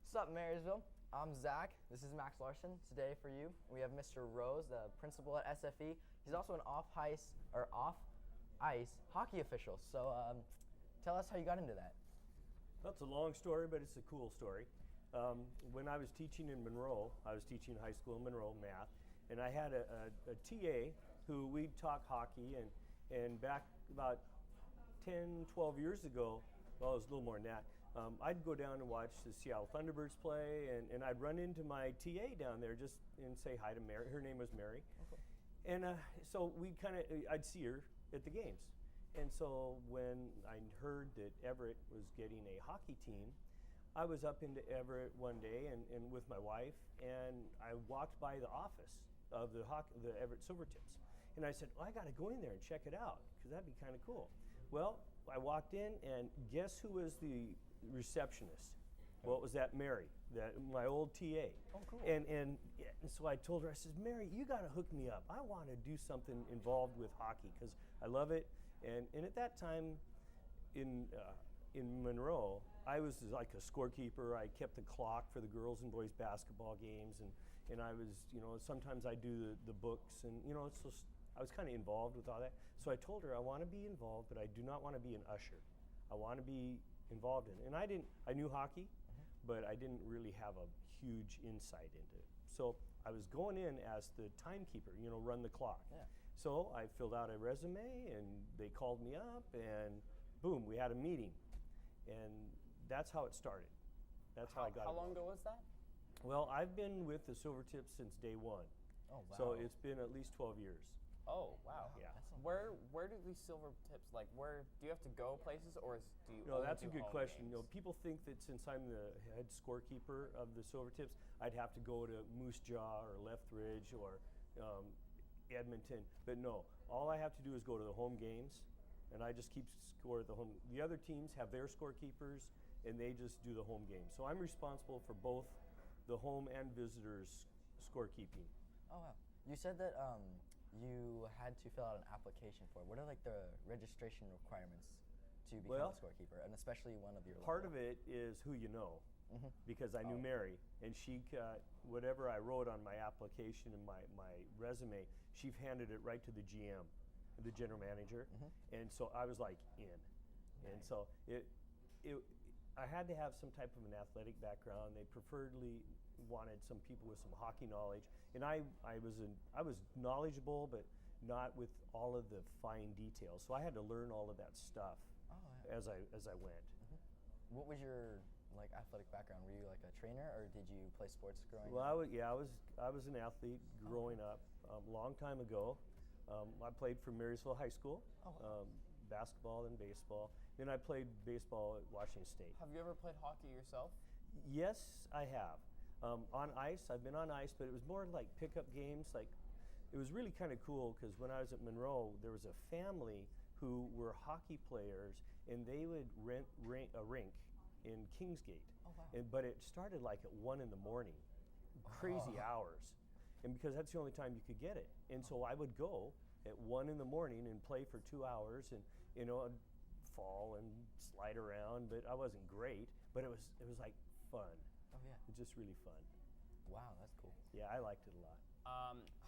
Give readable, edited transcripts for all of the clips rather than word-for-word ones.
What's up, Marysville? I'm Zach. This is Max Larson. Today for you, we have Mr. Rose, the principal at SFE. He's also an off-ice hockey official. So tell us how you got into that. That's a long story, but it's a cool story. When I was teaching in Monroe, I was teaching high school in Monroe, math, and I had a TA who we'd talk hockey, and back about 10, 12 years ago, well, it was a little more than that, I'd go down and watch the Seattle Thunderbirds play, and I'd run into my TA down there just and say hi to Mary. Her name was Mary. Okay. And so I'd see her at the games. And so when I heard that Everett was getting a hockey team, I was up into Everett one day and with my wife, and I walked by the office of the Everett Silvertips. And I said, well, I got to go in there and check it out, because that'd be kind of cool. Well, I walked in, and guess who was the receptionist? Well, it was that Mary, my old TA. Oh, cool. And so I told her, I said, Mary, you got to hook me up. I want to do something involved with hockey because I love it. And at that time in Monroe, I was like a scorekeeper. I kept the clock for the girls and boys basketball games, and I was, sometimes I do the books, and it's just, I was kind of involved with all that. So I told her I want to be involved, but I do not want to be an usher. I want to be involved in it. And I knew hockey, but I didn't really have a huge insight into it. So I was going in as the timekeeper, run the clock. Yeah. So I filled out a resume, and they called me up, and boom, we had a meeting. And that's how it started. That's how I got it. How long ago was that? Well, I've been with the Silvertips since day one. Oh, wow. So it's been at least 12 years. Oh, wow. Yeah. Where do these silver tips, where do you have to go places, or do you No, only that's do a good home question. games? People think that since I'm the head scorekeeper of the Silvertips, I'd have to go to Moose Jaw or Lethbridge or Edmonton. But no, all I have to do is go to the home games, and I just keep score at the home. The other teams have their scorekeepers, and they just do the home games. So I'm responsible for both the home and visitors scorekeeping. Oh, wow. You said that you had to fill out an application for it. What are the registration requirements to become a scorekeeper, and especially one of your part local? of it is who you know, because I knew Mary, and she got whatever I wrote on my application and my resume, she handed it right to the GM, the general manager, and so I was like in. Nice. And so I had to have some type of an athletic background. They preferably wanted some people with some hockey knowledge, and I was knowledgeable, but not with all of the fine details. So I had to learn all of that stuff as I went. What was your athletic background? Were you a trainer, or did you play sports growing up? Well, I was an athlete growing up a long time ago. I played for Marysville High School. Basketball and baseball. Then I played baseball at Washington State. Have you ever played hockey yourself? Yes, I have. On ice, I've been on ice, but it was more like pickup games. It was really kind of cool because when I was at Monroe, there was a family who were hockey players, and they would rent a rink in Kingsgate. Oh, wow. But it started at 1 in the morning, crazy hours. And because that's the only time you could get it. And so I would go at 1 in the morning and play for 2 hours, and I'd fall and slide around, but I wasn't great, but it was fun. Oh, yeah. It's just really fun. Wow, that's cool. Yeah, I liked it a lot.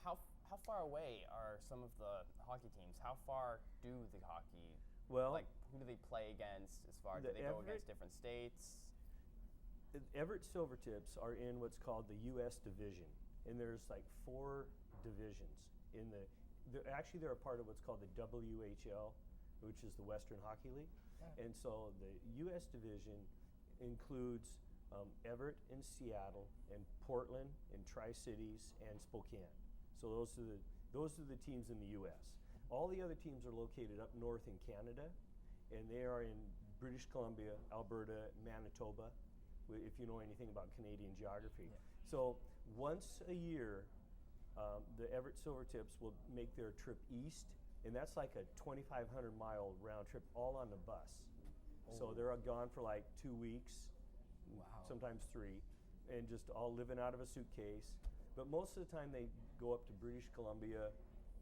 How far away are some of the hockey teams? How far do the hockey, Well, who do they play against as far, do they go against different states? Everett Silvertips are in what's called the U.S. division, and there's 4 divisions in the. They're a part of what's called the WHL, which is the Western Hockey League. Yeah. And so the U.S. division includes Everett and Seattle and Portland and Tri-Cities and Spokane. So those are the teams in the U.S. All the other teams are located up north in Canada, and they are in British Columbia, Alberta, Manitoba, if you know anything about Canadian geography. Yeah. So once a year, the Everett Silvertips will make their trip east, and that's a 2,500-mile round trip, all on the bus. Oh. So they're gone for 2 weeks, wow, sometimes 3, and just all living out of a suitcase. But most of the time they go up to British Columbia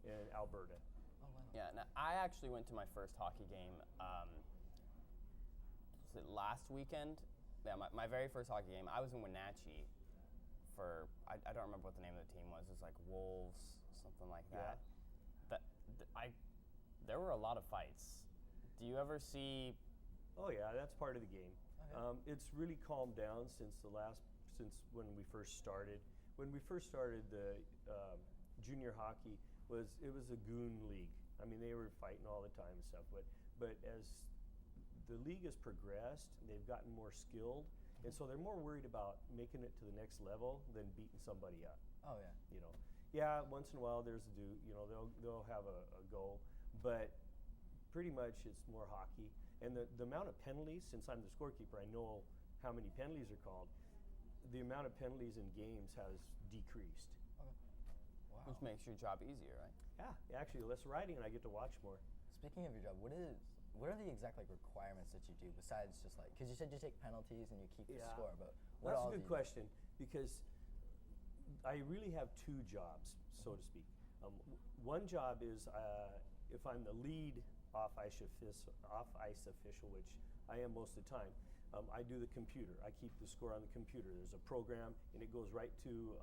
and Alberta. Oh, wow. Yeah, now I actually went to my first hockey game, was it last weekend? Yeah, my very first hockey game, I was in Wenatchee for, I don't remember what the name of the team was. It was like Wolves, something like that. There were a lot of fights. Do you ever see? Oh yeah, that's part of the game. Okay. It's really calmed down since when we first started. When we first started, the junior hockey was a goon league. I mean, they were fighting all the time and stuff. But as the league has progressed, they've gotten more skilled, and so they're more worried about making it to the next level than beating somebody up. Oh yeah. You know, yeah, once in a while there's a dude. You know, they'll have a go, but pretty much it's more hockey. And the amount of penalties, since I'm the scorekeeper, I know how many penalties are called. The amount of penalties in games has decreased. Okay. Wow. Which makes your job easier, right? Yeah, actually, less riding and I get to watch more. Speaking of your job, what are the exact like requirements that you do besides just like, because you said you take penalties and you keep the score, but what That's all a do good you do? question, because I really have two jobs, so to speak. One job is if I'm the lead off-ice official, which I am most of the time, I do the computer. I keep the score on the computer. There's a program, and it goes right to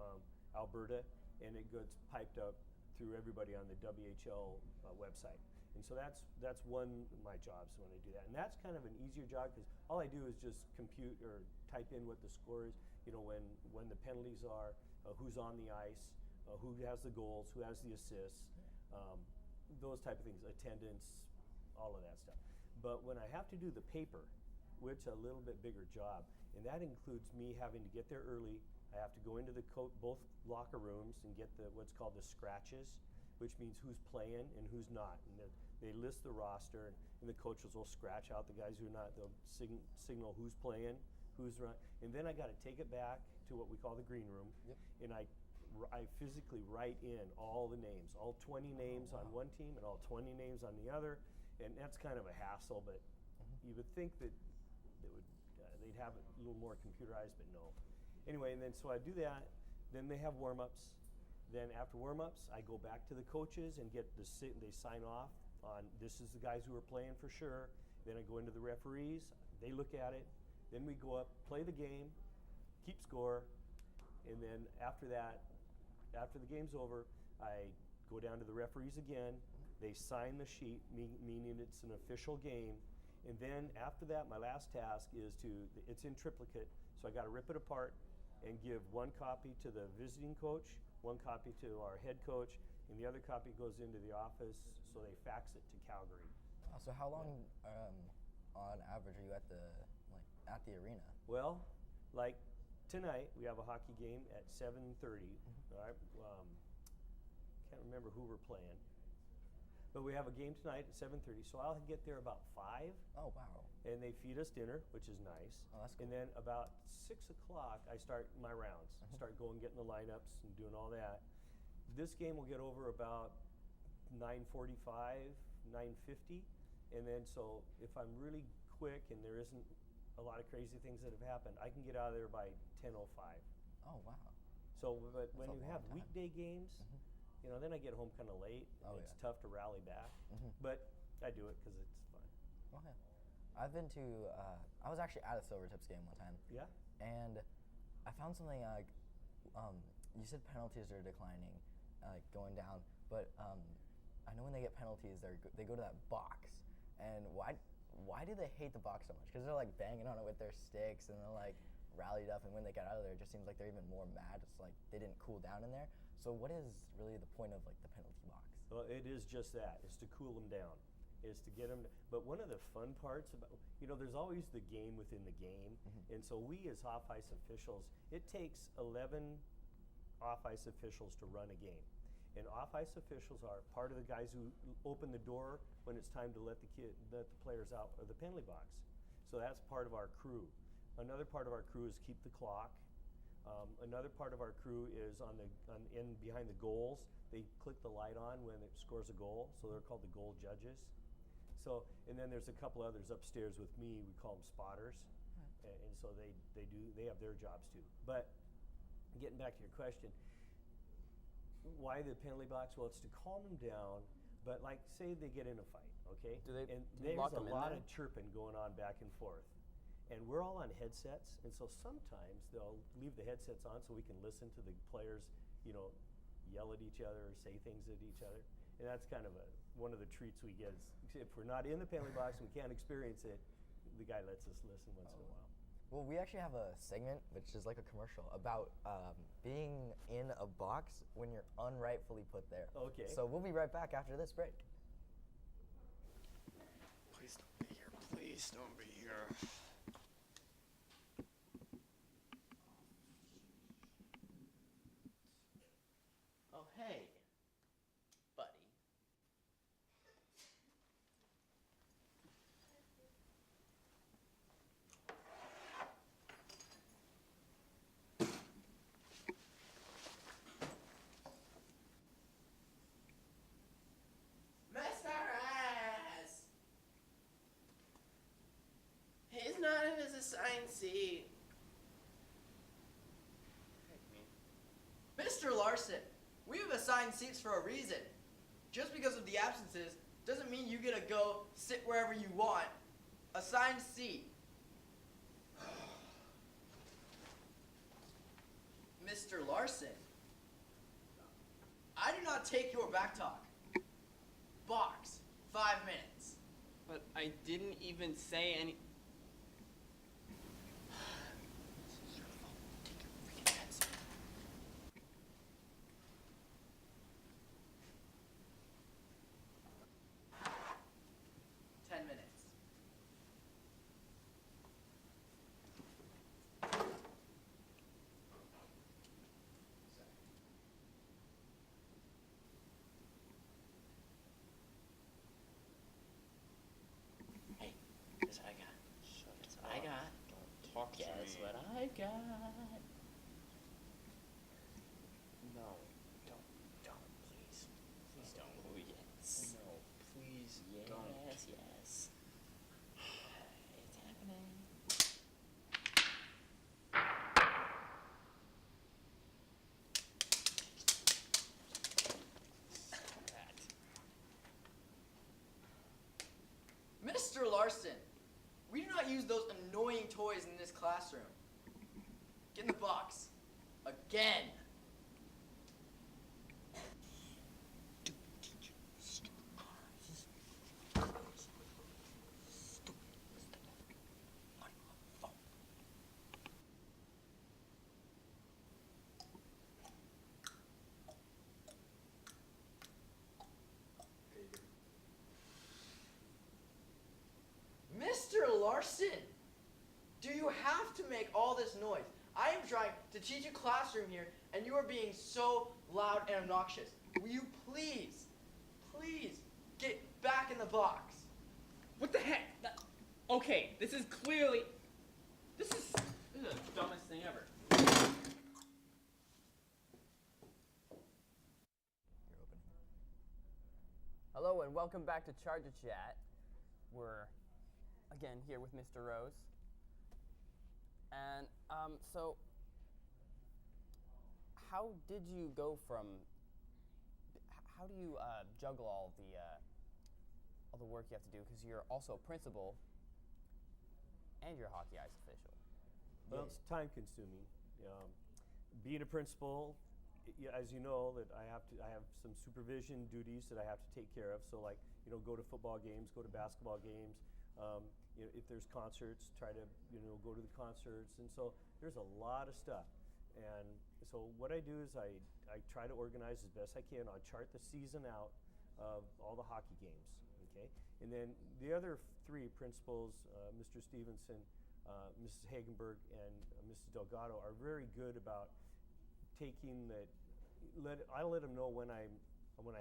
Alberta, and it gets piped up through everybody on the WHL website. And so that's one of my jobs when I do that. And that's kind of an easier job because all I do is just compute or type in what the score is, you know, when the penalties are, who's on the ice, who has the goals, who has the assists, those type of things, attendance, all of that stuff. But when I have to do the paper, which is a little bit bigger job, and that includes me having to get there early. I have to go into both locker rooms and get what's called the scratches, which means who's playing and who's not. And they list the roster, and the coaches will scratch out the guys who are not. They'll signal who's playing, who's run, and then I got to take it back to what we call the green room, and I physically write in all the names, all 20 names on one team and all 20 names on the other, and that's kind of a hassle. But you would think that they'd have it a little more computerized, but no. Anyway, and then so I do that. Then they have warm-ups. Then after warm-ups, I go back to the coaches and they sign off on this is the guys who are playing for sure. Then I go into the referees. They look at it. Then we go up, play the game, keep score, and then after that, after the game's over, I go down to the referees again. They sign the sheet, meaning it's an official game. And then after that, my last task is it's in triplicate, so I got to rip it apart and give one copy to the visiting coach, one copy to our head coach, and the other copy goes into the office, so they fax it to Calgary. So how long, on average, are you at the arena? Well, like tonight, we have a hockey game at 7:30. All right, can't remember who we're playing, but we have a game tonight at 7:30. So I'll get there about 5. Oh wow! And they feed us dinner, which is nice. Oh, that's cool. And then about 6 o'clock, I start my rounds. Start getting the lineups and doing all that. This game will get over about 9:45, 9:50, and then so if I'm really quick and there isn't a lot of crazy things that have happened, I can get out of there by 10:05. Oh wow! So, but when That's a you long have time. weekday games, you know, then I get home kind of late. Oh, It's yeah. tough to rally back, but I do it because it's fun. Okay. I've been to. I was actually at a Silvertips game one time. Yeah. And I found something like, you said penalties are declining, like going down, but I know when they get penalties, they go to that box, and why do they hate the box so much? Because they're like banging on it with their sticks, and they're like rallied up, and when they get out of there, it just seems like they're even more mad. It's like they didn't cool down in there. So what is really the point of like the penalty box? Well, it is just that. It's to cool them down. Is to get them. But one of the fun parts about, you know, there's always the game within the game, and so we as off-ice officials, it takes 11 off-ice officials to run a game. And off-ice officials are part of the guys who open the door when it's time to let the players out of the penalty box. So that's part of our crew. Another part of our crew is keep the clock. Another part of our crew is in behind the goals. They click the light on when it scores a goal, so they're called the goal judges. So, and then there's a couple others upstairs with me. We call them spotters, and so they have their jobs too. But getting back to your question, why the penalty box? Well, it's to calm them down. But like, say they get in a fight, okay? Do you and lock there's them a in lot there? of chirping going on back and forth. And we're all on headsets, and so sometimes they'll leave the headsets on so we can listen to the players, yell at each other or say things at each other. And that's kind of one of the treats we get. Is if we're not in the penalty box and we can't experience it, the guy lets us listen once in a while. Well, we actually have a segment, which is like a commercial, about being in a box when you're unrightfully put there. Okay. So we'll be right back after this break. Please don't be here. Please don't be here. Oh, hey, buddy. Mr. S! He's not in his assigned seat. Mr. Larson, we have assigned seats for a reason. Just because of the absences doesn't mean you get to go sit wherever you want. Assigned seat. Mr. Larson, I do not take your back talk. Box, 5 minutes. But I didn't even say any. This is your fault. Take your freaking headset. 10 minutes. Hey, guess what I got? Guess what I got? Don't talk to Guess me. what I got? No, don't, please. Please don't. Oh, yes. No, please Yes, don't. yes. It's happening. Mr. Larson, we do not use those annoying toys in this classroom. Get in the box. Again. Mr. Larson, do you have to make all this noise? I am trying to teach a classroom here, and you are being so loud and obnoxious. Will you please, please get back in the box? What the heck? Okay, this is clearly. This is the dumbest thing ever. You're opening. Hello and welcome back to Charger Chat. We're again here with Mr. Rose. And so how did you go from how do you juggle all the work you have to do, because you're also a principal and you're a Hockey Eyes official? Well, it's time consuming. Being a principal, as you know, that I have some supervision duties that I have to take care of. So like, go to football games, go to basketball games. If there's concerts, try to, go to the concerts. And so there's a lot of stuff. And so what I do is I try to organize as best I can. I'll chart the season out of all the hockey games, okay? And then the other three principals, Mr. Stevenson, Mrs. Hagenberg, and Mrs. Delgado, are very good about taking that. I let them know when I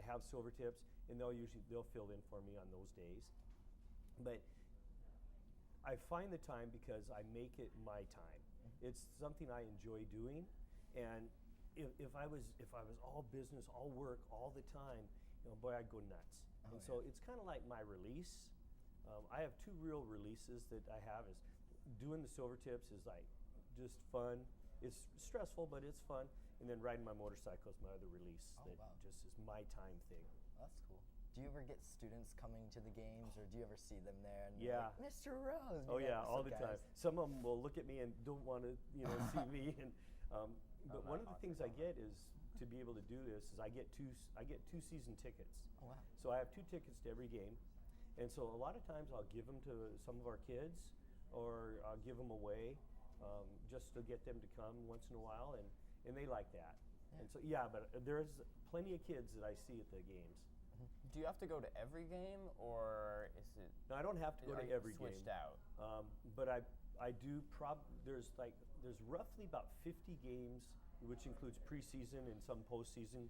have silver tips, and they'll fill in for me on those days. But I find the time because I make it my time. It's something I enjoy doing, and if I was all business, all work, all the time, boy, I'd go nuts. And so it's kind of like my release. I have two real releases that I have. Is doing the silver tips is like just fun. It's stressful, but it's fun. And then riding my motorcycle is my other release. Oh, that wow. just is my time thing. That's cool. Do you ever get students coming to the games, or do you ever see them there? And Yeah. Like, Mr. Rose. Oh You're yeah, like, all "What's the up, time. guys?" Some of them will look at me and don't want to, see me. And but I'm one not of the things I get is to be able to do this is I get two season tickets. Oh wow. So I have 2 tickets to every game, and so a lot of times I'll give them to some of our kids, or I'll give them away, just to get them to come once in a while, and they like that. Yeah. And so but there's plenty of kids that I see at the games. Do you have to go to every game, or is it? Now I don't have to go are to you every switched game, out? but I do there's roughly about 50 games, which includes preseason and some postseason,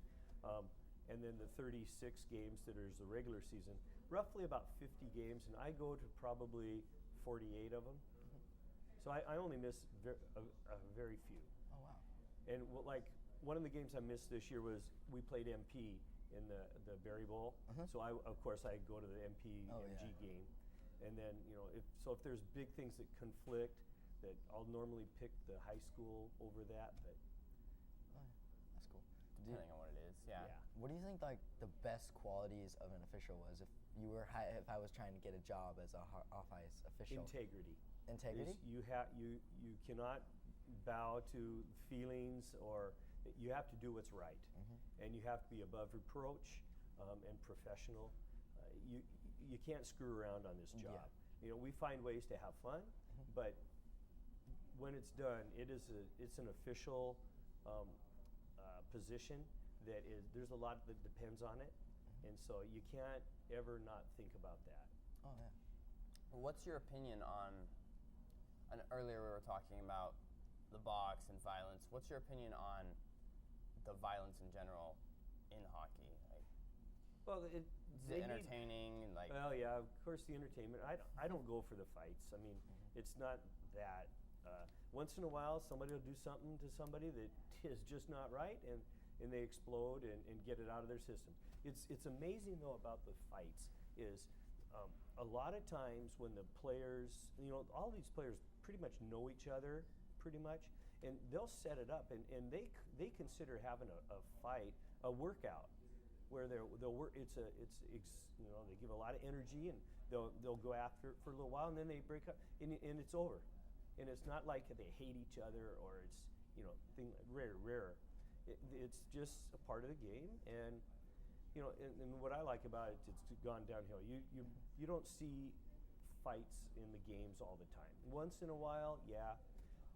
and then the 36 games that is the regular season. Roughly about 50 games, and I go to probably 48 of them. So I only miss a very few. Oh wow. And like one of the games I missed this year was we played MP in the Berry Bowl. So of course I go to the MP Oh, MG yeah. game, and then if there's big things that conflict, that I'll normally pick the high school over that. But Oh, yeah. That's cool. Depending on what it is, yeah. What do you think like the best qualities of an official was if if I was trying to get a job as a off ice official? integrity. Integrity? You cannot bow to feelings, or you have to do what's right, and you have to be above reproach, and professional. You can't screw around on this Yeah. job. We find ways to have fun, but when it's done, it's an official position there's a lot that depends on it, and so you can't ever not think about that. Oh yeah. What's your opinion on? And earlier we were talking about the box and violence. What's your opinion on the violence in general in hockey? Like, Well, is it entertaining? Like, Well, yeah, of course the entertainment. I don't go for the fights. I mean, it's not that. Once in a while, somebody will do something to somebody that is just not right, and they explode and get it out of their system. It's amazing though about the fights is a lot of times when the players, all these players pretty much know each other, pretty much, and they'll set it up, and they consider having a fight a workout, where they'll work. They give a lot of energy, and they'll go after it for a little while, and then they break up, and it's over, and it's not like they hate each other, or it's rare. It's just a part of the game, and and what I like about it, it's gone downhill. You don't see fights in the games all the time. Once in a while, yeah,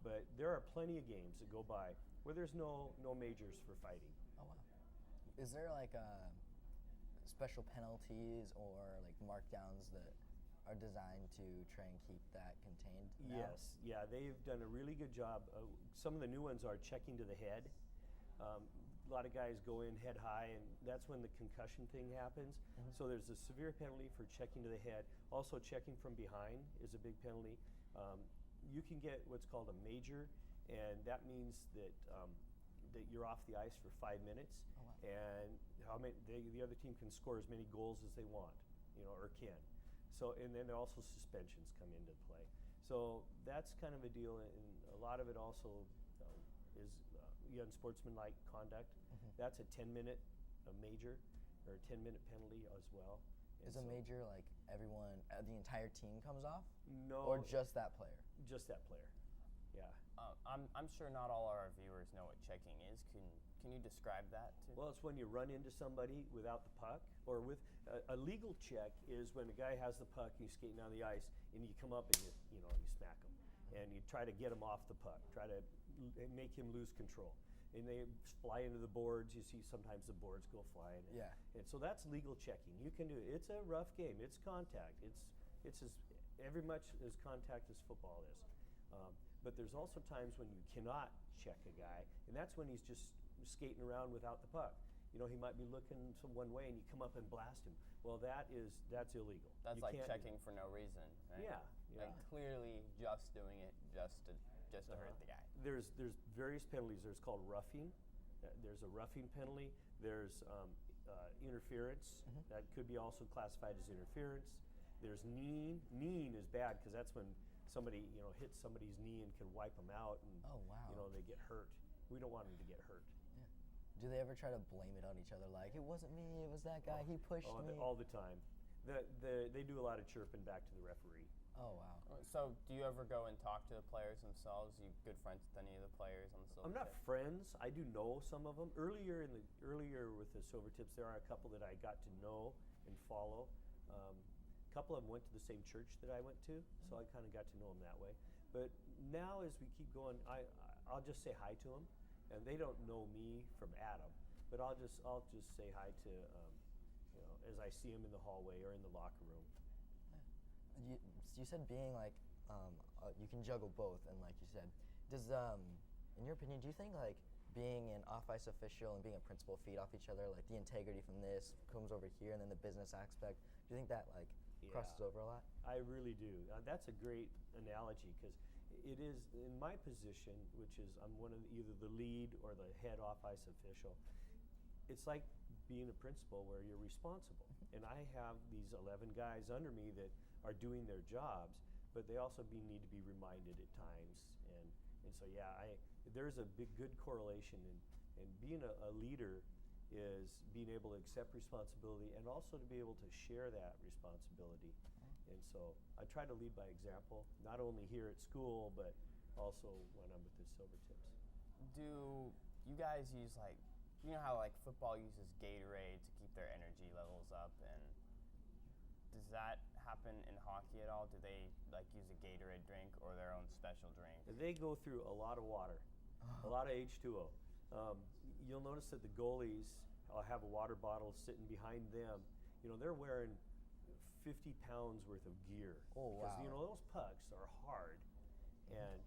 but there are plenty of games that go by where there's no majors for fighting. Oh wow. Is there like special penalties or like markdowns that are designed to try and keep that contained now? Yes, yeah, they've done a really good job. Some of the new ones are checking to the head. A lot of guys go in head high, and that's when the concussion thing happens. So there's a severe penalty for checking to the head. Also, checking from behind is a big penalty. You can get what's called a major, and that means that that you're off the ice for 5 minutes, Oh, wow. and the other team can score as many goals as they want, or can. So, and then there are also suspensions come into play. So that's kind of a deal, and a lot of it also is unsportsmanlike conduct. That's a 10-minute major, or a 10-minute penalty as well. And Is a so- major like everyone, the entire team comes off, No, or just that player? just that player. Yeah. I'm sure not all our viewers know what checking is. Can you describe that too? Well, it's when you run into somebody without the puck, or with a legal check is when a guy has the puck and he's skating on the ice, and you come up and you smack him, and you try to get him off the puck, try to make him lose control, and they fly into the boards. You see sometimes the boards go flying. Yeah. And so that's legal checking. You can do it. It's a rough game. It's contact. It's as every much as contact as football is. But there's also times when you cannot check a guy, and that's when he's just skating around without the puck. He might be looking one way, and you come up and blast him. Well, that's illegal. That's You like can't do checking that. for no reason, right? Yeah, yeah. Like clearly just doing it just to hurt the guy. There's various penalties. There's called roughing. There's a roughing penalty. There's interference. That could be also classified as interference. There's kneeing. Kneeing is bad because that's when somebody hits somebody's knee and can wipe them out, and Oh wow. they get hurt. We don't want them to get hurt. do they ever try to blame it on each other? Like, it wasn't me, it was that guy, he pushed me. All the time. They do a lot of chirping back to the referee. Oh, wow. So, do you ever go and talk to the players themselves? You good friends with any of the players on the Silver I'm not Tip? friends. I do know some of them. Earlier with the Silvertips, there are a couple that I got to know and follow. A couple of them went to the same church that I went to, so I kind of got to know them that way. But now, as we keep going, I'll just say hi to them, and they don't know me from Adam, but I'll just say hi to as I see them in the hallway or in the locker room. You said being like you can juggle both, and like you said, does in your opinion, do you think like being an off-ice official and being a principal feed off each other, like the integrity from this comes over here, and then the business aspect? Do you think that like crosses over a lot? I really do. That's a great analogy because it is in my position, which is I'm one of either the lead or the head off-ice official. It's like being a principal where you're responsible, and I have these 11 guys under me that are doing their jobs, but they also need to be reminded at times, and so yeah, there's a good correlation, and being a leader is being able to accept responsibility and also to be able to share that responsibility. And so I try to lead by example, not only here at school, but also when I'm with the Silvertips. Do you guys use like, you know how like football uses Gatorade to keep their energy levels up, and does that happen in hockey at all? Do they like use a Gatorade drink or their own special drink? They go through a lot of water, a lot of H2O. You'll notice that the goalies have a water bottle sitting behind them. You know, they're wearing 50 pounds worth of gear. Oh, because, wow. you know, those pucks are hard. And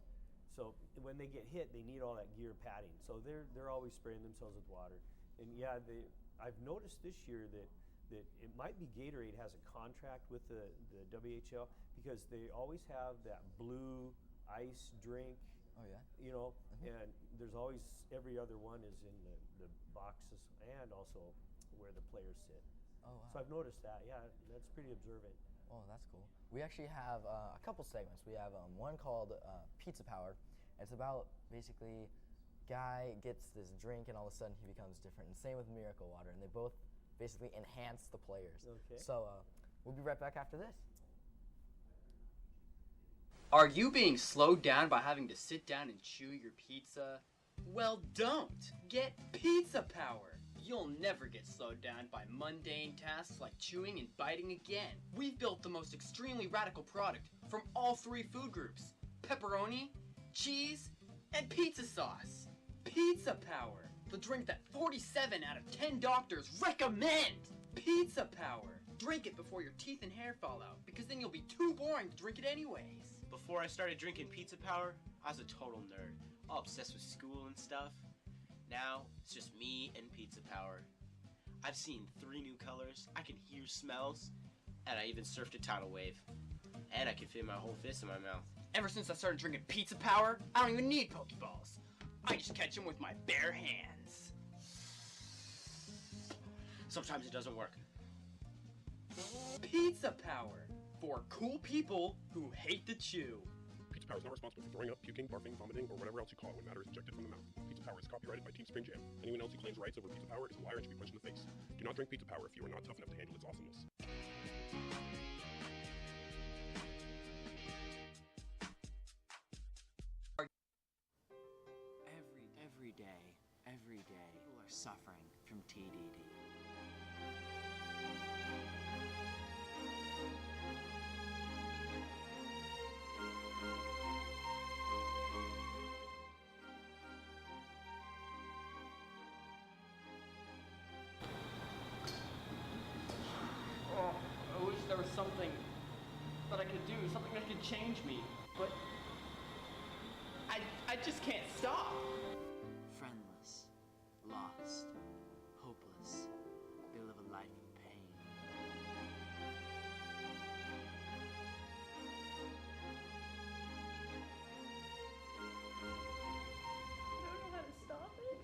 so when they get hit, they need all that gear padding. So they're always spraying themselves with water. And yeah, I've noticed this year that it might be Gatorade has a contract with the WHL because they always have that blue ice drink. Oh, yeah? You know, and there's always, every other one is in the boxes and also where the players sit. Oh, wow. So I've noticed that. Yeah, that's pretty observant. Oh, that's cool. We actually have a couple segments. We have one called Pizza Power. It's about basically guy gets this drink and all of a sudden he becomes different. And same with Miracle Water, and they both basically enhance the players. Okay. So we'll be right back after this. Are you being slowed down by having to sit down and chew your pizza? Well, don't! Get Pizza Power! You'll never get slowed down by mundane tasks like chewing and biting again. We've built the most extremely radical product from all three food groups: pepperoni, cheese, and pizza sauce. Pizza Power! The drink that 47 out of 10 doctors recommend! Pizza Power! Drink it before your teeth and hair fall out, because then you'll be too boring to drink it anyways. Before I started drinking Pizza Power, I was a total nerd, all obsessed with school and stuff. Now, it's just me and Pizza Power. I've seen 3 new colors, I can hear smells, and I even surfed a tidal wave. And I can fit my whole fist in my mouth. Ever since I started drinking Pizza Power, I don't even need Pokeballs. I just catch them with my bare hands. Sometimes it doesn't work. Pizza Power! For cool people who hate to chew. Pizza Power is not responsible for throwing up, puking, barfing, vomiting, or whatever else you call it when matter is ejected from the mouth. Pizza Power is copyrighted by Team Spring Jam. Anyone else who claims rights over Pizza Power is a liar and should be punched in the face. Do not drink Pizza Power if you are not tough enough to handle its awesomeness. Every day, people are suffering from TDD. Oh, I wish there was something that I could do, something that could change me, but I just can't stop. Friendless, lost, hopeless, they live a life of pain. I don't know how to stop it.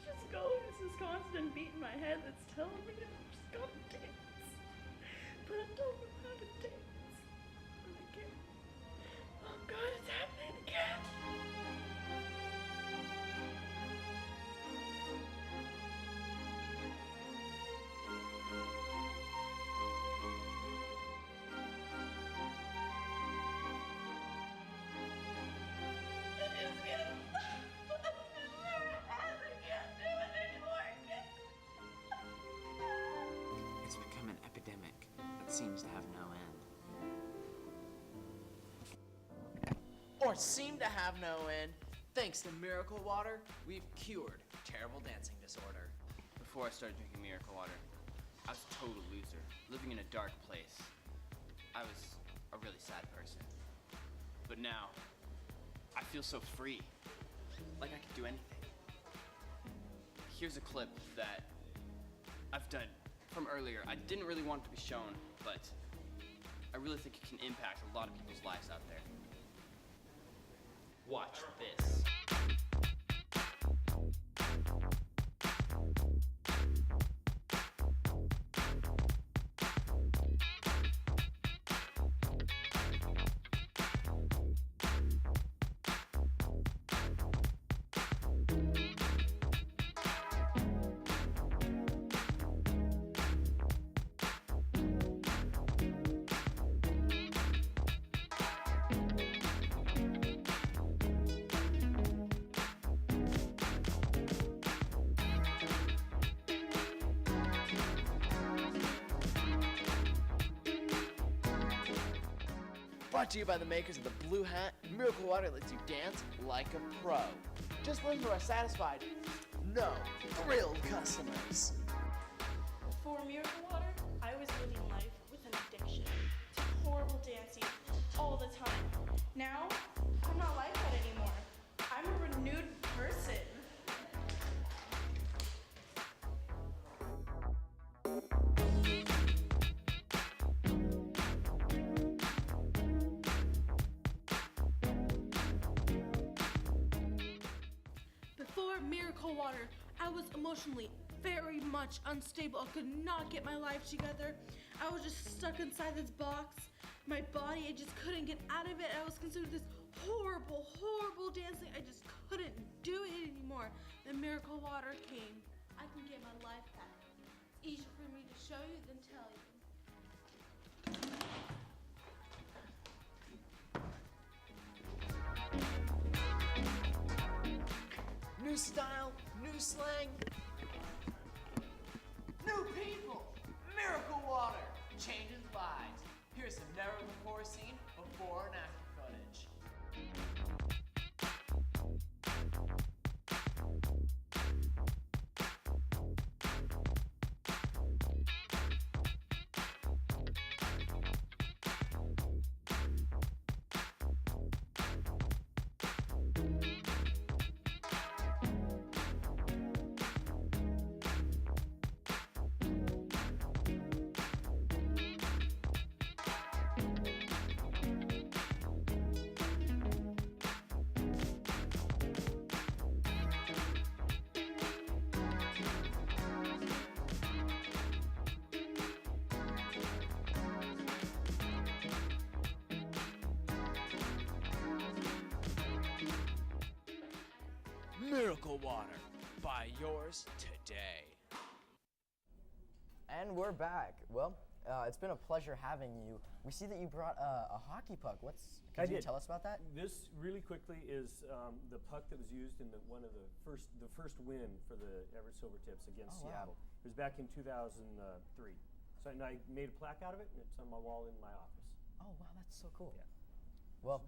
Just go. It's this constant beat in my head that's telling me that I'm just gotta dance. But I don't know how to dance. And I can't. Oh God, it's happening again. seems to have no end. Or seem to have no end. Thanks to Miracle Water, we've cured terrible dancing disorder. Before I started drinking Miracle Water, I was a total loser, living in a dark place. I was a really sad person. But now, I feel so free, like I could do anything. Here's a clip that I've done from earlier. I didn't really want it to be shown, but I really think it can impact a lot of people's lives out there. Watch this. Brought to you by the makers of the Blue Hat, Miracle Water lets you dance like a pro. Just listen to our satisfied, no, thrilled customers. Before Miracle Water, I was living life with an addiction to horrible dancing all the time. Now, I'm not like that anymore. I'm a renewed person. Before Miracle Water, I was emotionally very much unstable. I could not get my life together. I was just stuck inside this box. My body, I just couldn't get out of it. I was consumed with this horrible, horrible dancing. I just couldn't do it anymore. Then Miracle Water came. I can get my life back. It's easier for me to show you than tell you. New style, new slang, new people. Miracle Water changes lives. Here's some never before seen before and after footage. Miracle Water. Buy yours today. And we're back. Well, it's been a pleasure having you. We see that you brought a hockey puck. Could you tell us about that? This really quickly is the puck that was used in one of the first win for the Everett Silvertips against Seattle. Wow. It was back in 2003. So and I made a plaque out of it, and it's on my wall in my office. Oh wow, that's so cool. Yeah.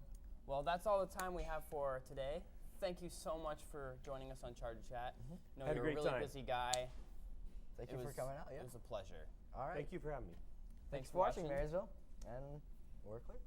Well, that's all the time we have for today. Thank you so much for joining us on Charger Chat. No, Had a you're great a really time. busy guy. Thank you for coming out. Yeah. It was a pleasure. All right. Thank you for having me. Thanks for watching, Marysville, and we're clear.